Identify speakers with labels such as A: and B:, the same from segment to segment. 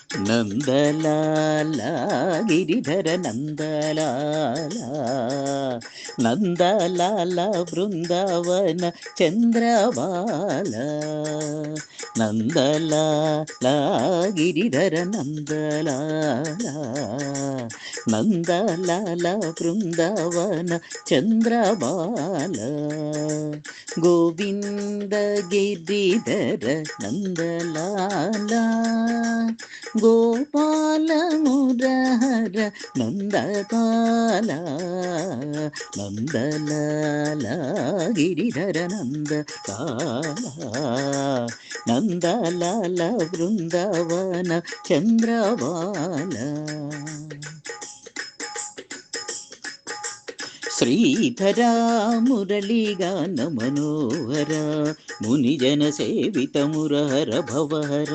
A: ನಂದಲಾಲ ಗಿರಿಧರ ನಂದಲಾಲ ನಂದಲಾಲ ಬೃಂದಾವನ ಚಂದ್ರಬಾಲ ನಂದಲಾಲ ಗಿರಿಧರ ನಂದಲಾಲ ನಂದಲಾಲ ಬೃಂದಾವನ ಚಂದ್ರಬಾಲ ಗೋವಿಂದ ಗಿರಿಧರ ನಂದಲಾಲ ಗೋಪಾಲ ಮುರಹರ ನಂದಪಾಲ ನಂದಲಾಲ ಗಿರಿಧರ ನಂದಲಾಲ ನಂದಲಾಲ ಬೃಂದಾವನ ಚಂದ್ರಬಾಲ ಶ್ರೀಧರ ಮುರಳಿಗಾನ ಮನೋಹರ ಮುನಿಜನ ಸೇವಿತ ಮುರಹರ ಭವಹರ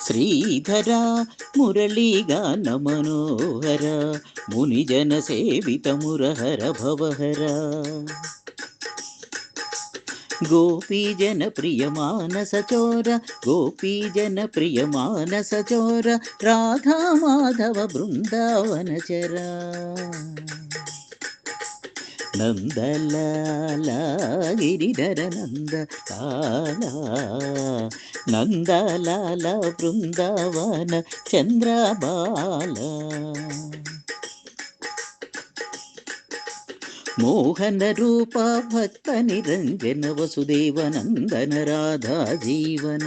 A: ಶ್ರೀಧರ ಮುರಳಿಗಾನ ಮನೋಹರ ಮುನಿಜನ ಸೇವಿತ ಮುರಹರ ಭವಹರ ಗೋಪಿ ಜನ ಪ್ರಿಯ ಮಾನಸ ಚೋರ ಗೋಪಿ ಜನ ಪ್ರಿಯ ಮಾನಸ ಚೋರ ರಾಧಾ ಮಾಧವ ಬೃಂದಾವನ ಚರ ನಂದಲಾಲ ಗಿರಿಧರ ನಂದಲಾಲ ನಂದಲಾಲ ಬೃಂದಾವನ ಚಂದ್ರಬಾಲ ಮೋಹನ ರೂಪ ಭಕ್ತ ನಿರಂಜನ ವಸುದೇವ ನಂದನ ರಾಧಾ ಜೀವನ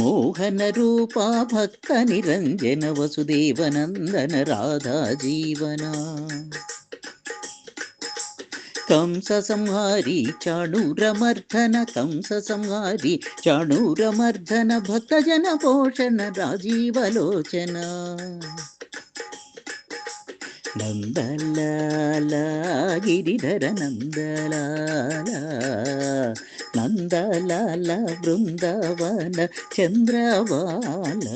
A: ಮೋಹನ ರೂಪ ಭಕ್ತ ನಿರಂಜನ ವಸುದೇವ ನಂದನ ರಾಧಾ ಜೀವನ ಕಂಸ ಸಂಹಾರಿ ಚಾಣೂರ ಮರ್ಧನ ಕಂಸ ಸಂಹಾರಿ ಚಾಣೂರ ಮರ್ಧನ ಭಕ್ತ ಜನ ಪೋಷಣ ರಾಜೀವಲೋಚನ ನಂದಲಾಲ ಗಿರಿಧರ ನಂದಲಾಲ ನಂದಲಾಲ ಬೃಂದಾವನ ಚಂದ್ರಬಾಲ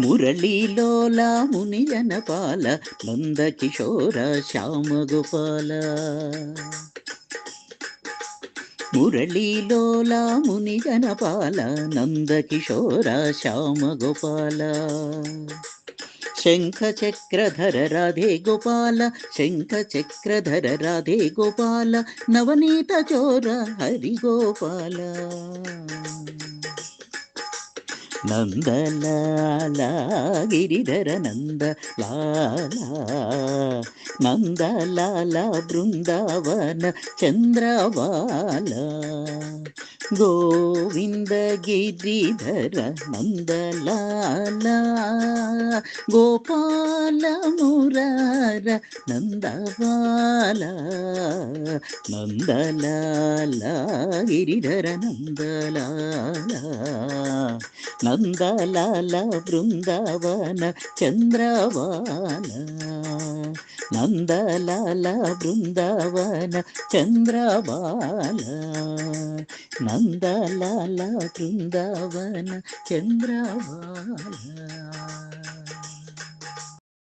A: ಮುರಳೀಲೋಲ ಮುನಿಜನ ಪಾಲ ನಂದ ಕಿಶೋರ ಶ್ಯಾಮ ಗೋಪಾಲ ಮುರಳೀಲೋಲ ಮುನಿಜನ ಪಾಲ ನಂದ ಕಿಶೋರ ಶ್ಯಾಮ ಗೋಪಾಲ ಶಂಖ ಚಕ್ರಧರ ರಾಧೆ ಗೋಪಾಲ ಶಂಖ ಚಕ್ರಧರ ರಾಧೆ ಗೋಪಾಲ ನವನೀತ ಚೋರ ಹರಿ ಗೋಪಾಲ ನಂದಲಾಲ ಗಿರಿಧರ ನಂದಲಾಲ ನಂದಲಾಲ ಬೃಂದಾವನ ಚಂದ್ರಬಾಲ ಗೋವಿಂದ ಗಿರಿಧರ ನಂದಲಾಲ ಗೋಪಾಲ ಮುರಾರ ನಂದಬಾಲ ನಂದಲಾಲ ಗಿರಿಧರ ನಂದಲಾಲ ನಂದಲಾಲ ಬೃಂದಾವನ ಚಂದ್ರಬಾಲ ನಂದಲಾಲ ಬೃಂದಾವನ ಚಂದ್ರಬಾಲ ನಂದಲಾಲ ಬೃಂದಾವನ ಚಂದ್ರಬಾಲ.